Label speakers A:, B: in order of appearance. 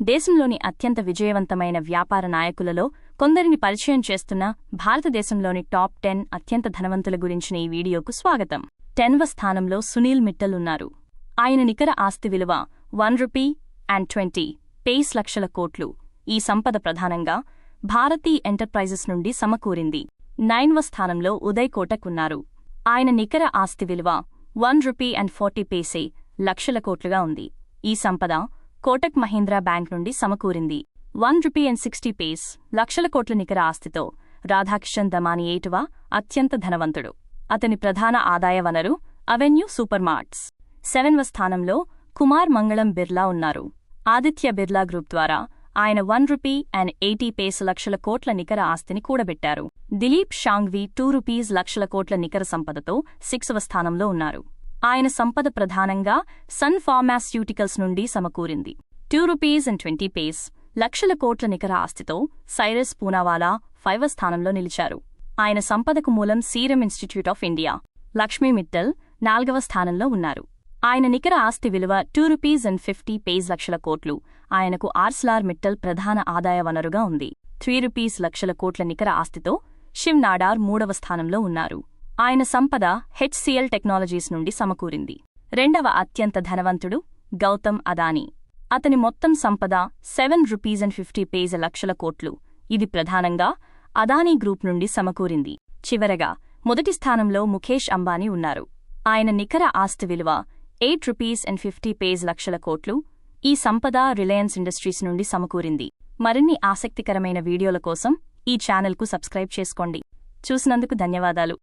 A: దేశంలోని అత్యంత విజయవంతమైన వ్యాపార నాయకులలో కొందరిని పరిచయం చేస్తున్న భారతదేశంలోని టాప్ 10 అత్యంత ధనవంతుల గురించిన ఈ వీడియోకు స్వాగతం. 10వ స్థానంలో సునీల్ మిట్టల్ ఉన్నారు. ఆయన నికర ఆస్తి విలువ ₹120 లక్షల కోట్లు. ఈ సంపద ప్రధానంగా భారతీ ఎంటర్ప్రైజెస్ నుండి సమకూరింది. 9వ స్థానంలో ఉదయ్ కోటక్ ఉన్నారు. ఆయన నికర ఆస్తి విలువ ₹140 లక్షల కోట్లుగా ఉంది. ఈ సంపద కోటక్ మహీంద్రా బ్యాంక్ నుండి సమకూరింది. ₹160 లక్షల కోట్ల నికర ఆస్తితో రాధాకిషన్ దమాని 8వ అత్యంత ధనవంతుడు. అతని ప్రధాన ఆదాయ వనరు అవెన్యూ సూపర్మార్ట్స్. 7వ స్థానంలో కుమార్ మంగళం బిర్లా ఉన్నారు. ఆదిత్య బిర్లా గ్రూప్ ద్వారా ఆయన ₹180 లక్షల కోట్ల నికర ఆస్తిని కూడబెట్టారు. దిలీప్ షాంఘ్వీ ₹2 లక్షల కోట్ల నికర సంపదతో 6వ స్థానంలో ఉన్నారు. ఆయన సంపద ప్రధానంగా సన్ ఫార్మాస్యూటికల్స్ నుండి సమకూరింది. ₹220 లక్షల కోట్ల నికర ఆస్తితో సైరస్ పూనావాలా 5వ స్థానంలో నిలిచారు. ఆయన సంపదకు మూలం serum institute of India. Lakshmi Mittal 4వ స్థానంలో ఉన్నారు. ఆయన నికర ఆస్తి విలువ ₹250 లక్షల కోట్లు. ఆయనకు ఆర్సెలర్ మిట్టల్ ప్రధాన ఆదాయ వనరుగా ఉంది. ₹3 లక్షల కోట్ల నికర ఆస్తితో శివ్ నాడార్ 3వ స్థానంలో ఉన్నారు. ఆయన సంపద హెచ్సిఎల్ టెక్నాలజీస్ నుండి సమకూరింది. 2వ అత్యంత ధనవంతుడు గౌతమ్ అదానీ. అతని మొత్తం సంపద ₹750 లక్షల కోట్లు. ఇది ప్రధానంగా అదానీ గ్రూప్ నుండి సమకూరింది. చివరగా మొదటి స్థానంలో ముఖేష్ అంబానీ ఉన్నారు. ఆయన నికర ఆస్తి విలువ ₹850 లక్షల కోట్లు. ఈ సంపద రిలయన్స్ ఇండస్ట్రీస్ నుండి సమకూరింది. మరిన్ని ఆసక్తికరమైన వీడియోల కోసం ఈ ఛానల్కు సబ్స్క్రైబ్ చేసుకోండి. చూసినందుకు ధన్యవాదాలు.